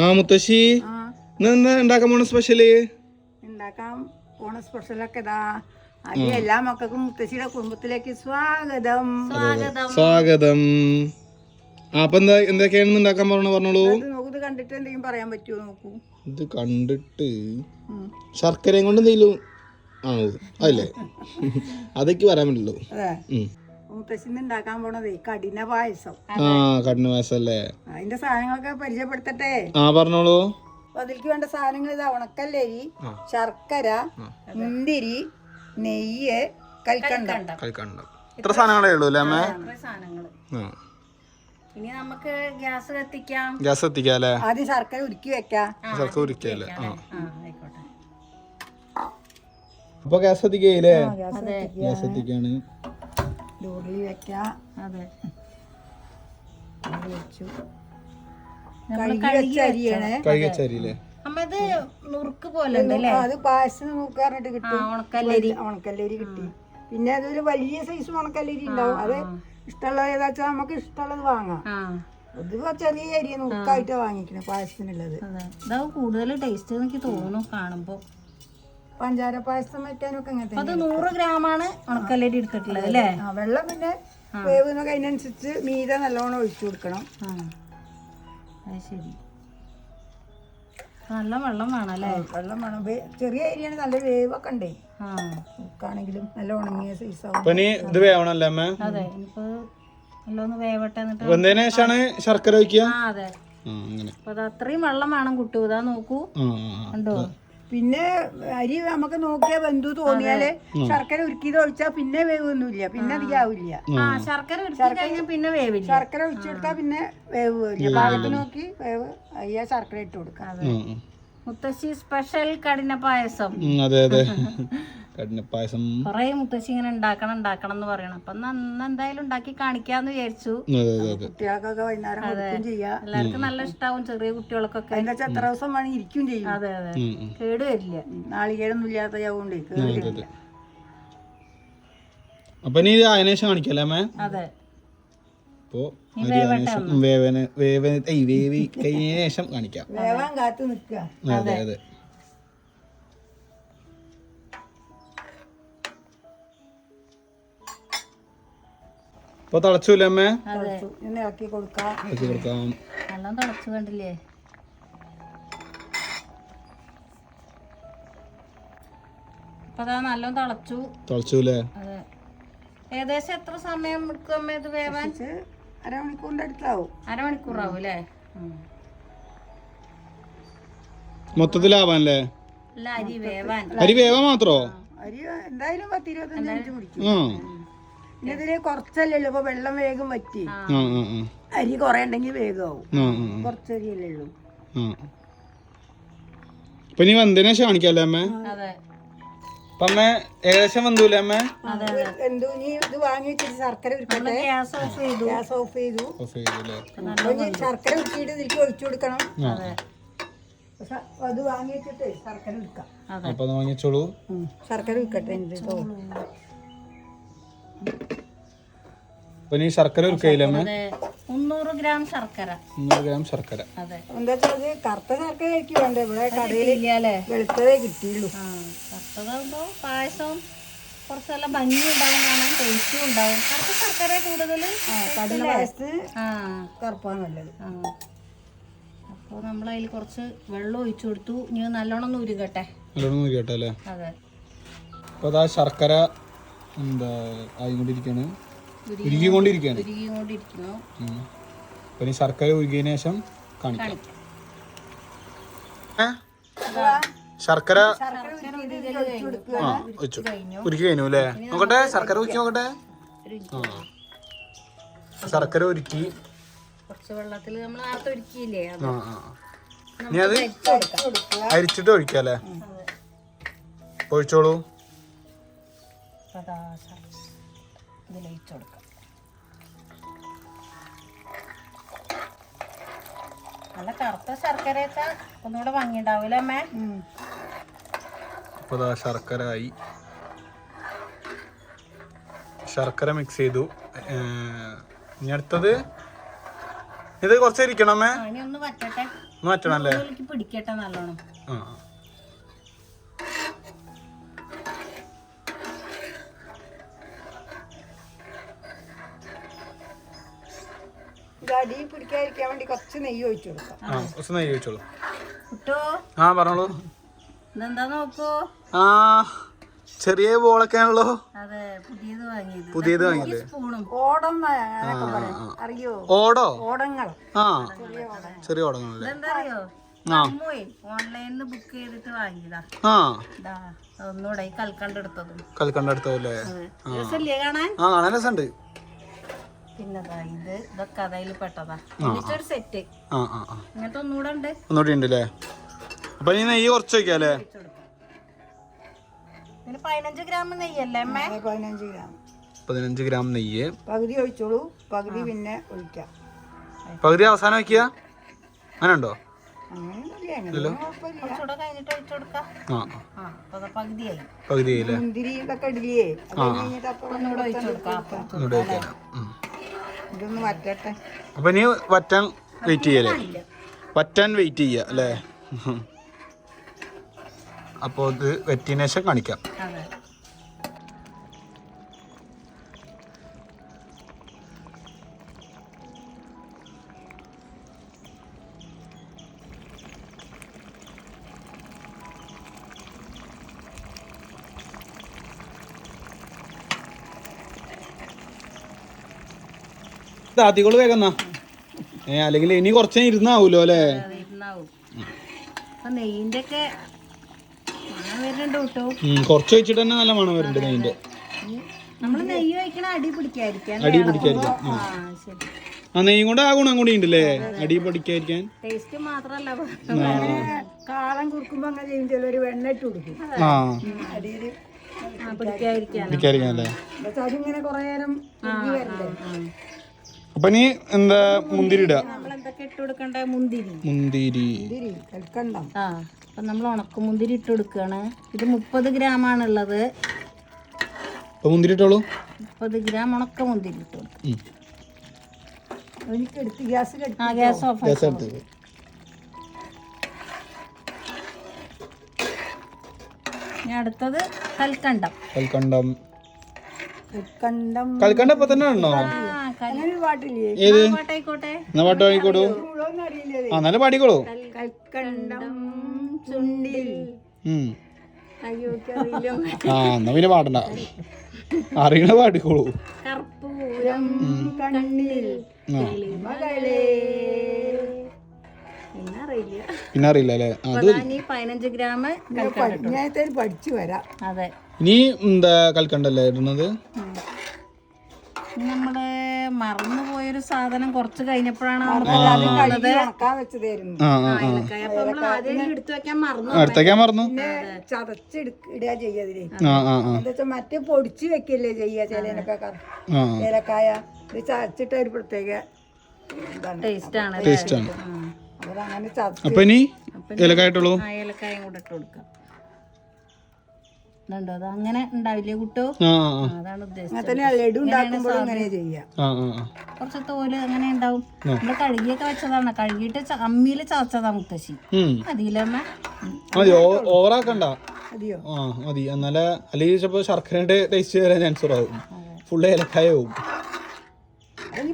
ആ മുത്തശ്ശി ഉണ്ടാക്കാൻ പോണ സ്പെഷ്യല് ഉണ്ടാക്കാൻ പോണ സ്പെഷ്യലൊക്കെ ഇതാ. ആദ്യം എല്ലാ മക്കൾക്കും മുത്തശ്ശിയുടെ കുടുംബത്തിലേക്ക് സ്വാഗതം. സ്വാഗതം. അപ്പൊ എന്തൊക്കെയാണെന്ന് ഉണ്ടാക്കാൻ പറഞ്ഞോളൂ. ഇത് കണ്ടിട്ട് എന്തെങ്കിലും പറയാൻ പറ്റുമോ നോക്കൂ. ഇത് കണ്ടിട്ട് ശർക്കരയും കൊണ്ട് എന്തെങ്കിലും ആണോ അതല്ലേ? അതൊക്കെ പറയാൻ പറ്റുള്ളൂ. മുത്തശ്ശിന്ന് ഉണ്ടാക്കാൻ പോണതേ കഠിന പായസം. കഠിന പായസം അല്ലേ? അതിന്റെ സാധനങ്ങളൊക്കെ പരിചയപ്പെടുത്തട്ടെ. പറഞ്ഞോളൂ. അതിലേക്ക് വേണ്ട സാധനങ്ങൾ ഇതാ: ഉണക്കല്ലരി, ശർക്കര, മുന്തിരി, നെയ്യ്, കൽക്കണ്ടം. ഇത്ര സാധനങ്ങളേ ഉള്ളൂ അല്ലേ അമ്മ? ഇനി നമുക്ക് ഗ്യാസ് കത്തിക്കാം. ഗ്യാസ് കത്തിക്കാം അല്ലേ? ആദ്യം ശർക്കര ഉരുക്കി വെക്കാം. ശർക്കര ഉരുക്കിയല്ലേ? അപ്പൊ ഗ്യാസ് കത്തിക്കല്ലേ? ഗ്യാസ് കത്തിക്കാണ്. ഡോറിൽ വെക്കാം. അതെ, കഴുകി അരിയാണ്. കഴുകി അരിയില്ലേ? അമ്മ ഇത് നുറുക്ക് പോലെ അത് പായസം നുറുക്കാറിട്ട് കിട്ടും. ഉണക്കല്ലരി കിട്ടി. പിന്നെ അതൊരു വലിയ സൈസ് ഉണക്കല്ലരി ഉണ്ടാവും. അത് ഇഷ്ടമുള്ളത് ഏതാ വെച്ചാൽ നമുക്ക് ഇഷ്ടമുള്ളത് വാങ്ങാം. ഇത് ചെറിയ അരി നുറുക്കായിട്ട് വാങ്ങിക്കണേ പായസത്തിനുള്ളത്. ഇതാവും കൂടുതൽ ടേസ്റ്റ് എനിക്ക് തോന്നുന്നു കാണുമ്പോ. പഞ്ചാര പായസം വെക്കാനൊക്കെ അങ്ങനെ. അത് 100 ഗ്രാമാണ് ഉണക്കല്ലരി എടുത്തിട്ടുള്ളത് അല്ലേ? വെള്ളം പിന്നെ വേവുന്നൊക്കെ അതിനനുസരിച്ച് മീത നല്ലോണം ഒഴിച്ചു കൊടുക്കണം. അത് ശരി, നല്ല വെള്ളം വേണം അല്ലേ? വെള്ളം വേണം. ചെറിയ അരിയാണ്, നല്ല വേവൊക്കെ ഉണ്ടേ. ഉക്കാണെങ്കിലും നല്ല ഉണങ്ങിയ സൈസാവും. ഇത് വേവണല്ലേ അമ്മ? അതെ, ഇനിയിപ്പോ നല്ലൊന്ന് വേവട്ടെ. ശർക്കര വയ്ക്കുക. അതെ, അപ്പൊ അത് അത്രയും വെള്ളം വേണം കുട്ടു. ഇതാ നോക്കൂ, ഉണ്ടോ? പിന്നെ അരി നമുക്ക് നോക്കിയാൽ വെന്തു തോന്നിയാല് ശർക്കര ഉരുക്കിയത് ഒഴിച്ചാൽ പിന്നെ വേവൊന്നുമില്ല, പിന്നെ അധികാവില്ല. ശർക്കര ഉരുക്കി പിന്നെ വേവില്ല. ശർക്കര ഒഴിച്ചെടുത്താ പിന്നെ വേവില്ല. പാകത്തിന് നോക്കി വേവ് അയ്യാ ശർക്കര ഇട്ട് കൊടുക്കാം. മുത്തശ്ശി സ്പെഷ്യൽ കഠിന പായസം. അതെ അതെ, കഠിന പായസം. കൊറേ മുത്തശ്ശി ഇങ്ങനെ ഉണ്ടാക്കണം എന്ന് പറയണം. അപ്പൊ എന്തായാലും ഉണ്ടാക്കി കാണിക്കാന്ന് വിചാരിച്ചു. കുട്ടികൾക്കൊക്കെ വൈകുന്നേരം ചെയ്യാം. എല്ലാവർക്കും നല്ല ഇഷ്ടാവും, ചെറിയ കുട്ടികൾക്കൊക്കെ. എന്താ വെച്ചാൽ എത്ര ദിവസം വേണമെങ്കിൽ ഇരിക്കും ചെയ്യും. അതെ അതെ, കേട് വരില്ല. നാളികേരൊന്നും ഇല്ലാത്ത ആവുകൊണ്ടേ കേടില്ല. അപ്പൊ നീ ഇത് അതിനേശം കാണിക്കല്ലേ അമ്മ? അതെ, ശേഷം കാണിക്കാം. വേവാൻ കാത്തു നിൽക്കുക. അതെ അതെ. ഇപ്പൊ തിളച്ചൂല്ലേ അമ്മ? ഇളക്കി കൊടുക്കാം. നല്ല തിളച്ചു കണ്ടില്ലേ? ഇപ്പൊ നല്ല തിളച്ചൂല്ലേ? അതെ. ഏകദേശം എത്ര സമയം എടുക്കും അമ്മ ഇത് വേവാൻ? അരമണിക്കൂറിന്റെ അടുത്താവും. അരമണിക്കൂറാവും അല്ലേ? മൊത്തത്തിലാവാനല്ലേ? അരി വേവാൻ മാത്രോ? അരി എന്തായാലും 10-25 മിനിറ്റ് പിടിക്കും. ഇതില് കുറച്ചല്ലേ ഉള്ളൂ. ഇപ്പൊ വെള്ളം വേഗം വറ്റി. അരി കൊറേ ഉണ്ടെങ്കിൽ വേഗമാവും. കുറച്ചരിയല്ലേ ഉള്ളൂ. ഇപ്പൊ നീ വന്നതിന് ശേഷം കാണിക്കല്ലേ അമ്മ? അപ്പൊ അമ്മ ഏകദേശം വന്നൂല്ലേ അമ്മ? ഇത് വാങ്ങി വെച്ചിട്ട് ശർക്കര ഉരുക്കട്ടെ. ഗ്യാസ് ഓഫ് ചെയ്തു. ശർക്കര ഉരുക്കിയിട്ട് ഇതിലേക്ക് ഒഴിച്ചു കൊടുക്കണം. അത് വാങ്ങി വെച്ചിട്ട് ശർക്കര ഉരുക്കാം. അപ്പൊ വാങ്ങിച്ചോളൂ. ശർക്കര ഉരുക്കട്ടെ. ശർക്കര ഉരുക്കയില്ലേ അമ്മ? 300 ഗ്രാം ശർക്കര. എന്താ വെച്ചാൽ കറുത്ത ശർക്കര ആയിരിക്കും വേണ്ട. ഇവിടെ കടയിൽ വെളുത്തതേ കിട്ടിയുള്ളൂ. കറുത്തതാകുമ്പോ പായസം കുറച്ച് നല്ല ഭംഗി ഉണ്ടാവും, കാണാൻ ടേസ്റ്റും ഉണ്ടാവും. കറുത്ത ശർക്കര കൂടുതൽ കടല പായസത്തിന് കറുപ്പാണ് നല്ലത്. അപ്പോൾ നമ്മൾ അതിൽ കുറച്ച് വെള്ളം ഒഴിച്ചു കൊടുത്തു. ഇനി നല്ലോണം ഉരുകട്ടെ. അല്ലേ? അതെ. അപ്പൊ അതാ ശർക്കര എന്താ ആയിക്കൊണ്ടിരിക്കാണ്, ഉരുകിക്കൊണ്ടിരിക്കുന്നു. അപ്പൊ ഇനി ശർക്കര ഉരുകിയതിനു ശേഷം കാണിക്കാം. ശർക്കര ഉരുക്കി കഴിഞ്ഞു അല്ലേ? നോക്കട്ടെ, ശർക്കര ഉരുക്കി നോക്കട്ടെ. ശർക്കര ഉരുക്കി കുറച്ച് വെള്ളത്തിൽ നമ്മൾ നേരത്തെ ഒരുക്കിയില്ലേ, ഇനി അത് അരിച്ചിട്ട് ഒഴിക്കല്ലേ? ഒഴിച്ചോളൂ. നല്ല കറുത്ത ശർക്കര ഒന്നുകൂടെ ഭംഗിയുണ്ടാവൂലേ അമ്മേ? ഇപ്പൊ ശർക്കര ആയി. ശർക്കര മിക്സ് ചെയ്തു. ഇനി അടുത്തത് ഇത് കുറച്ച് ഇരിക്കണമേ. ഇനി ഒന്ന് വറ്റട്ടെ. ഒന്ന് വറ്റണല്ലേ? പിടിക്കട്ടെ നല്ലോണം. അടി പിടിക്കാതിരിക്കാൻ വേണ്ടി കുറച്ച് നെയ്യ് ഒഴിച്ചു കൊടുക്കാം. കുറച്ച് നെയ്യ് ഒഴിച്ചോളൂ. പറഞ്ഞോളൂ. ഇതെന്താ നോക്കൂ. ചെറിയ ബോളൊക്കെ ആണല്ലോ. അതെ, പുതിയത് വാങ്ങിയത്. ഓടം അറിയോ? ഓടോ? ഓടങ്ങൾ. ചെറിയ ഓടങ്ങളല്ലേ? എന്താറിയോ, ഓൺലൈനിൽ ബുക്ക് ചെയ്തിട്ട് വാങ്ങിയതാ. ഒന്നുകൂടെ കൽക്കണ്ടെടുത്തല്ലേ? കാണാൻ കാണാൻ രസമുണ്ട്. പിന്നെ ഇതൊക്കെ അതിൽ പെട്ടതാ. ഒരു സെറ്റ് ഇങ്ങനത്തെ ഒന്നുകൂടെ ഉണ്ടല്ലേ? അപ്പൊ ഈ നെയ്യ് കുറച്ച് വയ്ക്കാല്ലേ? 15 ഗ്രാം നെയ്യല്ലേ അമ്മേ? 15 ഗ്രാം നെയ്യ്. പകുതി ഒഴിച്ചോളൂ, പകുതി പിന്നെ ഒഴിക്കാം. പകുതി അവസാനം വെക്കുക, അങ്ങനെ ഉണ്ടോ? മുന്തിരി ഇതൊക്കെ ഇടില്ലേ, ഇതൊന്ന് വറ്റട്ടെ. അപ്പൊ ഇനി വറ്റാൻ വെയിറ്റ് ചെയ്യല്ലേ? വറ്റാൻ വെയിറ്റ് ചെയ്യ അല്ലേ? അപ്പോൾ ഇത് വെറ്റിന് ശേഷം കാണിക്കാം. ആദ്യകള് വേഗം അല്ലെങ്കിൽ ഇനി കുറച്ച് ഇരുന്നാവൂലോ അല്ലേ? നെയ്യിന്റെ ഒക്കെ കുറച്ച് വെച്ചിട്ട് തന്നെ നല്ല മണം വരുന്നുണ്ട് നെയ്യിന്റെ. നമ്മള് നെയ്യ് വയ്ക്കണ അടി പിടിക്കാതിരിക്കാൻ. നെയ്യും കൊണ്ട് ആ ഗുണം കൂടി ഉണ്ടല്ലേ, അടി പിടിക്കാതിരിക്കാൻ. ടേസ്റ്റ് മാത്രല്ല, കാളം കുറുക്കുമ്പോ അങ്ങനെ ചെയ്യും ചിലര് വെണ്ണ ഇട്ട് കൊടുക്കും അടിയില് പിടിക്കാതിരിക്കാനല്ലേ? അതിങ്ങനെ കൊറേ നേരം വരണ്ടേ. അപ്പൊ നീ എന്താ മുന്തിരി ഇടുക? നമ്മളെന്തൊക്കെ ഇട്ട് കൊടുക്കണ്ടേ? മുന്തിരി കൽക്കണ്ടം. അപ്പൊ നമ്മൾ ഉണക്കമുന്തിരി ഇട്ട് കൊടുക്കുകയാണ്. ഇത് 30 ഗ്രാം ആണുള്ളത്. മുന്തിരി ഇട്ടോളൂ. 30 ഗ്രാം ഉണക്കമുന്തിരി ഇട്ട് കൊടുക്കും. Gas off. അടുത്തത് കൽക്കണ്ടം. ഇപ്പൊ തന്നെ ആണോ? പാട്ടായിക്കോട്ടെ. പാട്ട് പാടിക്കോളൂ. നല്ല പാടിക്കോളൂ. കൽക്കണ്ടം ചുണ്ടിൽ. എന്നാ പിന്നെ പാടണ്ട, അറിയണ പാടിക്കോളൂ. കർപ്പൂരം കണ്ണിൽ മകളെ. പിന്നെ അറിയില്ല അല്ലേ? 15 ഗ്രാം പഠിച്ചു വരാം. അതെ, ഇനി എന്താ കൽക്കണ്ടല്ലേ ഇടുന്നത്? നമ്മള് മറന്നുപോയൊരു സാധനം കുറച്ച് കഴിഞ്ഞപ്പോഴാണ് എടുത്തേക്കാൻ മറന്നു. ചതച്ചിടുക ചെയ്യതില് എന്താ മറ്റേ പൊടിച്ച് വെക്കല്ലേ ചെയ്യ ചിലനൊക്കെ ഏലക്കായ. ഇത് ചതച്ചിട്ട ഒരു പ്രത്യേക ടേസ്റ്റ് ആണ്. അങ്ങനെ അപ്പൊ ഇനി ഏലക്കായിട്ടുള്ളൂ. ഏലക്കായും കൂടെ ഇട്ട് കൊടുക്കാം. അങ്ങനെ ഉണ്ടാവില്ലേ കുട്ടോ? അതാണ് ഉദ്ദേശിച്ചത്. കുറച്ച് തോല് അങ്ങനെ ഉണ്ടാവും. നമ്മള് കഴുകിയൊക്കെ വെച്ചതാണ്. കഴുകിയിട്ട് അമ്മിയില് ചതച്ചതാ മുത്തശ്ശി. അതിലമ്മ ഓവറാക്കണ്ട, മതി. എന്നാലേ അല്ലെങ്കിൽ ചിലപ്പോ ശർക്കരയുടെ ടേസ്റ്റ് വരാൻ ചാൻസ് ആവും. ഫുള്ള് ഏലക്കായ ആവും.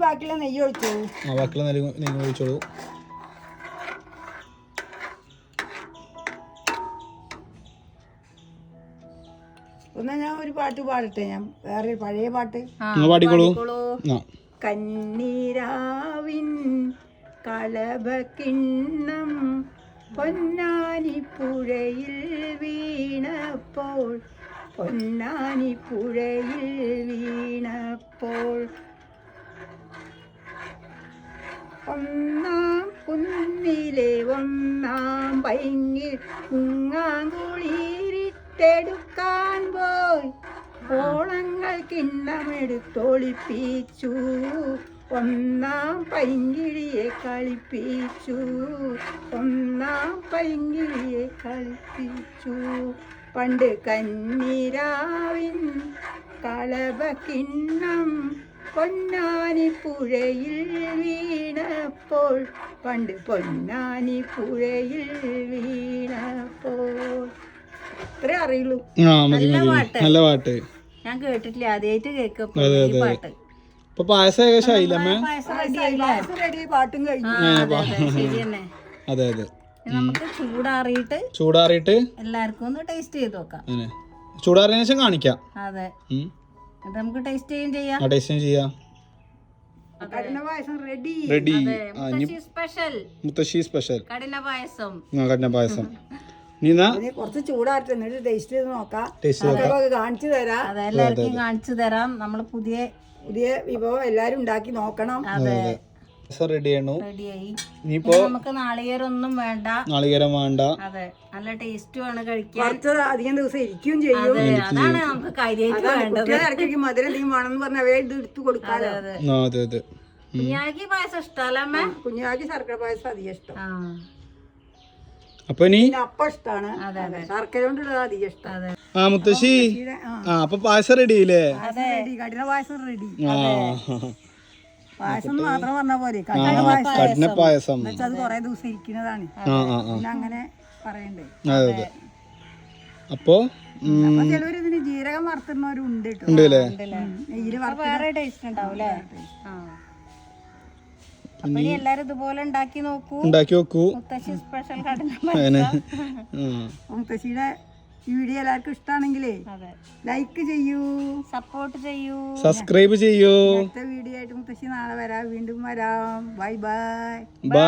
ബാക്കിയുള്ള നെയ്യ് ഒഴിച്ചോളൂ. ബാക്കിയുള്ള നെയ്യ് ഒഴിച്ചോളൂ. എന്നാ ഞാൻ ഒരു പാട്ട് പാടട്ടെ. ഞാൻ വേറെ പഴയ പാട്ട് പാടിക്കോളൂ. കണ്ണീരാവിൻ കളഭക്കിണ്ണം പൊന്നാനിപ്പുഴയിൽ വീണപ്പോൾ, പൊന്നാനിപ്പുഴയിൽ വീണപ്പോൾ ഒന്നാം കുന്നിലെ ഒന്നാം പൈങ്ങിൽ മുങ്ങാങ്കുളിരിട്ടെടുക്കാൻ പോയി ഓളങ്ങൾ കിണ്ണമെടുത്തൊളിപ്പിച്ചു. ഒന്നാം പൈങ്കിളിയെ കളിപ്പിച്ചു, ഒന്നാം പൈങ്കിളിയെ കളിപ്പിച്ചു. പണ്ട് കന്നിരാവിൻ കളഭക്കിണ്ണം പൊന്നാനി പുഴയിൽ വീണപ്പോൾ പണ്ട് പൊന്നാനി പുഴയിൽ വീണപ്പോൾ ഇത്രേ അറിയുള്ളൂ. നല്ല പാട്ട് ഞാൻ കേട്ടിട്ടില്ല, ആദ്യമായിട്ട് കേൾക്കും പാട്ട്. ഇപ്പൊ പായസം ഏകദേശം ആയില്ലമ്മേ? റെഡി, പാട്ടും കഴിഞ്ഞു. ശരി തന്നെ. അതെ അതെ, നമുക്ക് ചൂടാറിയിട്ട് എല്ലാവർക്കും ഒന്ന് ടേസ്റ്റ് ചെയ്ത് നോക്കാം. ചൂടാറിയതിനു ശേഷം കാണിക്കാം. അതെ, നമുക്ക് ടേസ്റ്റ് ചെയ്യാം. ടേസ്റ്റ് ചെയ്യാം. കടല പായസം റെഡി. മുത്തശ്ശി സ്പെഷ്യൽ കടല പായസം. കുറച്ച് ചൂടായിട്ട് എന്നിട്ട് ടേസ്റ്റ് ചെയ്ത് നോക്കാം. കാണിച്ചു തരാം. അതെല്ലാവർക്കും കാണിച്ചു തരാം. നമ്മള് പുതിയ വിഭവം എല്ലാരും ഉണ്ടാക്കി നോക്കണം. റെഡിയായി. നമുക്ക് നാളികേരൊന്നും വേണ്ട. അതെ, നല്ല ടേസ്റ്റുമാണ് കഴിക്കാൻ. കുറച്ച് അധികം ദിവസം ഇരിക്കുകയും ചെയ്യും. അതാണ് നമുക്ക് കാര്യമായിട്ട് വേണ്ടത്. ഇടയ്ക്ക് മധുരം എന്തെങ്കിലും വേണമെന്ന് പറഞ്ഞാൽ ഇത് എടുത്ത് കൊടുക്കാലോ. കുഞ്ഞാക്കി പായസം ഇഷ്ടമല്ലേ? കുഞ്ഞാക്കി ശർക്കര പായസം അധികം ഇഷ്ടം. അപ്പൊ അപ്പം ഇഷ്ടമാണ്. ശർക്കര കൊണ്ടുള്ളത് അധികം ഇഷ്ടം. മുത്തശ്ശി, അപ്പൊ പായസം റെഡിയില്ലേ? കഠിന പായസം റെഡി. പായസം മാത്രം പറഞ്ഞ പോലെ കഠിന പായസം അത് കൊറേ ദിവസം ഇരിക്കുന്നതാണ്. അങ്ങനെ പറയണ്ടേ. അപ്പൊ ചിലവര് ഇതിന് ജീരകം വറുത്തുന്നവരുണ്ട് കേട്ടോ. നെയ്യില് വേറെ ടേസ്റ്റ് ഉണ്ടാവും. അപ്പൊ എല്ലാരും ഇതുപോലെ ഉണ്ടാക്കി നോക്കൂ. മുത്തശ്ശി സ്പെഷ്യൽ കടല പായസം. മുത്തശ്ശിയുടെ ഈ വീഡിയോ എല്ലാവർക്കും ഇഷ്ടമാണെങ്കിലേ ലൈക്ക് ചെയ്യൂ, സപ്പോർട്ട് ചെയ്യൂ, സബ്സ്ക്രൈബ് ചെയ്യൂ. അടുത്ത വീഡിയോ ആയിട്ട് മുത്തശ്ശി നാളെ വരാം. വീണ്ടും വരാം. Bye bye. ബൈ.